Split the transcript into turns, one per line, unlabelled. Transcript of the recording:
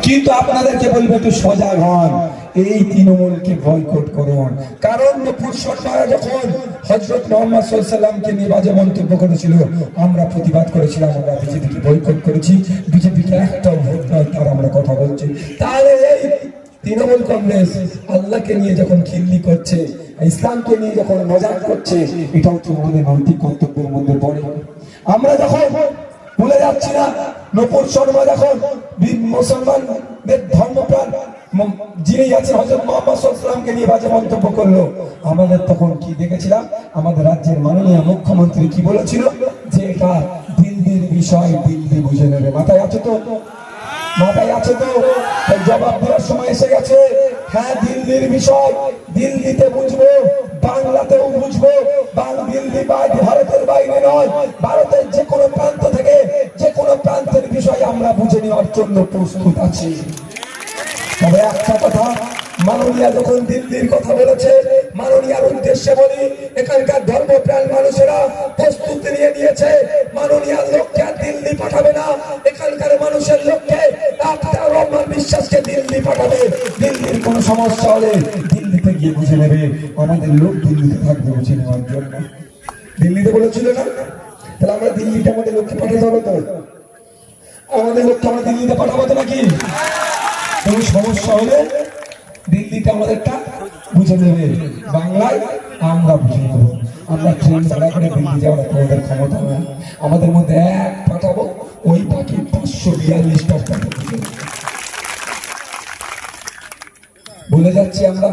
কিন্তু আপনাদেরকে বলবো একটু সজাগ হন, এই তৃণমূলকে বয়কট করুন। কারণ নূপুর সরকার যখন হযরত মুহাম্মদ সাল্লাল্লাহু আলাইহি ওয়াসাল্লামকে নিয়ে বাজে মন্তব্য করেছিল, আমরা প্রতিবাদ করেছিলাম, আমরা বিজেপিকে বয়কট করেছি। বিজেপিকে একটা ভোট নয় তার আমরা কথা বলছি। তাহলে এই তৃণমূল কংগ্রেস আল্লাহকে নিয়ে যখন খিল্লি করছে, ইসলামকে নিয়ে যখন মজাক করছে, এটাও তো আমাদের নৈতিক কর্তব্যের মধ্যে পড়ে। আমরা যখন ভুলে যাচ্ছি না, নূপুর শর্মা যখন মুসলমানদের ধর্মপ্রাণ যিনি আছেন হযরত মুহাম্মদ সাল্লাল্লাহু আলাইহি ওয়াসাল্লামকে নিয়ে বাজে মন্তব্য করলো, আমাদের তখন কি দেখেছিলাম, আমাদের রাজ্যের মাননীয় মুখ্যমন্ত্রী কি বলেছিল যে এটা দিল্লির বিষয়, দিল্লি বুঝে নেবে। মাথায় আছে তো? মাথায় আছে তো? জবাব দেওয়ার সময় এসে গেছে। হ্যাঁ, দিল্লির বিষয়, দিল্লিতে বুঝবো, বাংলাতেও বুঝবো। দিল্লি ভারতের বাইরে নয়, ভারতের যে কোনো প্রান্ত থেকে যে কোনো প্রান্তের বিষয় আমরা বুঝে নেওয়ার জন্য প্রস্তুত আছি। তবে একটা কথা, মাননীয়া যখন দিল্লির কথা বলেছে, মাননীয়ার উদ্দেশ্যে বলি, এখানকার ধর্মপ্রাণ মানুষেরা প্রস্তুতি নিয়ে নিয়েছে। মাননীয়ার লোককে আর দিল্লি পাঠাবে না, এখানকার মানুষের লোককে ডাক্তার রহমান বিশ্বাসকে দিল্লি পাঠাবে। দিল্লির কোনো সমস্যা হলে দিল্লিতে গিয়ে বুঝে নেবে, আমাদের লোক দিল্লিতে থাকবে বুঝে নেওয়ার জন্য। দিল্লিতে বলেছিল না, তাহলে আমরা দিল্লিতে আমাদের লোককে পাঠাতে হবে তো, আমাদের লোককে আমরা দিল্লিতে পাঠাবো তো নাকি? কোনো সমস্যা হলে দিল্লিতে আমাদেরটা বুঝে নেবে, বাংলায় আমরা বুঝে নেবো। আমরা ট্রেন ভাড়া করে দিল্লি যাওয়ার আমাদের ক্ষমতা না, আমাদের মধ্যে এক পাঠাবো, ওই বাকি 542টা বুঝে নেবে। ভুলে যাচ্ছি আমরা।